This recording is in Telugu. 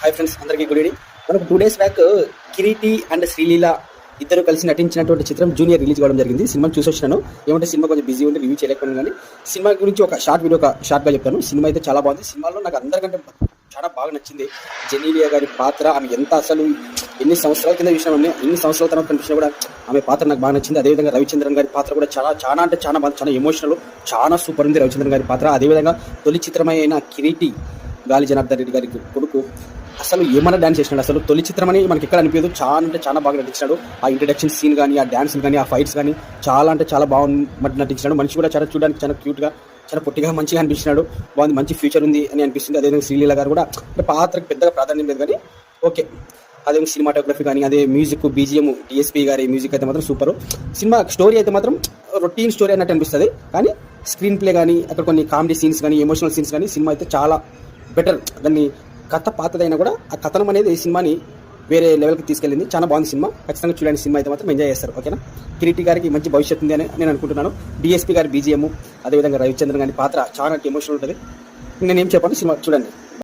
హాయ్ ఫ్రెండ్స్, అందరికీ గుడ్ ఈవినింగ్. మనకు 2 days back Kireeti and Sreeleela ఇద్దరు కలిసి నటించినటువంటి చిత్రం జూనియర్ రిలీజ్ కావడం జరిగింది. సినిమా చూసి వచ్చినాను. ఏమంటే సినిమా కొంచెం బిజీ ఉంటే రివ్యూ చేయలేకపోయాను, కానీ సినిమా గురించి ఒక షార్ట్గా చెప్తాను. సినిమా అయితే చాలా బాగుంది. సినిమాలో నాకు అందరికంటే చాలా బాగా నచ్చింది జెనీలియా గారి పాత్ర. ఆమె ఎంత అసలు ఎన్ని సంవత్సరాల కింద చూసినా, ఎన్ని సంవత్సరాల తర్వాత కనిపించినా కూడా ఆమె పాత్ర నాకు బాగా నచ్చింది. అదేవిధంగా రవిచంద్రన్ గారి పాత్ర కూడా చాలా అంటే చాలా బాగుంది. చాలా ఎమోషనల్, చాలా సూపర్ ఉంది రవిచంద్రన్ గారి పాత్ర. అదేవిధంగా తొలి చిత్రమైన కిరీటి గాలి జనార్దన్ రెడ్డి గారికి కొడుకు అసలు ఏమన్నా డాన్స్ చేసినాడు. అసలు తొలి చిత్రం అని మనకి ఎక్కడ అనిపించదు. చాలా అంటే చాలా బాగా నటించాడు. ఆ ఇంట్రడక్షన్ సీన్ కానీ, ఆ డాన్సులు కానీ, ఆ ఫైట్స్ కానీ చాలా అంటే చాలా బాగుంది నటించాడు. మనిషి కూడా చాలా చూడడానికి చాలా క్యూట్గా, చాలా పొట్టిగా మంచిగా అనిపించినాడు. బాగుంది, మంచి ఫ్యూచర్ ఉంది అని అనిపిస్తుంది. అదేవిధంగా శ్రీలీల గారు కూడా అంటే పాత్రకు పెద్దగా ప్రాధాన్యం లేదు, కానీ ఓకే. అదేవిధంగా సినిమాటోగ్రఫీ కానీ, అదే మ్యూజిక్, బీజిఎం, డిఎస్పీ గారి మ్యూజిక్ అయితే మాత్రం సూపర్. సినిమా స్టోరీ అయితే మాత్రం రొటీన్ స్టోరీ అన్నట్టు అనిపిస్తుంది, కానీ స్క్రీన్ ప్లే కానీ, అక్కడ కొన్ని కామెడీ సీన్స్ కానీ, ఎమోషనల్ సీన్స్ కానీ సినిమా అయితే చాలా బెటర్. దాన్ని కథ పాతదైనా కూడా ఆ కథనం అనేది ఈ సినిమాని వేరే లెవెల్కి తీసుకెళ్ళింది. చాలా బాగుంది సినిమా. ఖచ్చితంగా చూడండి. సినిమా అయితే మాత్రం ఎంజాయ్ చేస్తారు. ఓకేనా. కిరీటి గారికి మంచి భవిష్యత్తు ఉంది అని నేను అనుకుంటున్నాను. డిఎస్పీ గారి బీజిఎం, అదేవిధంగా రవిచంద్రన్ గారి పాత్ర చాలా ఎమోషనల్ ఉంటుంది. నేనేం చెప్పాను, సినిమా చూడండి.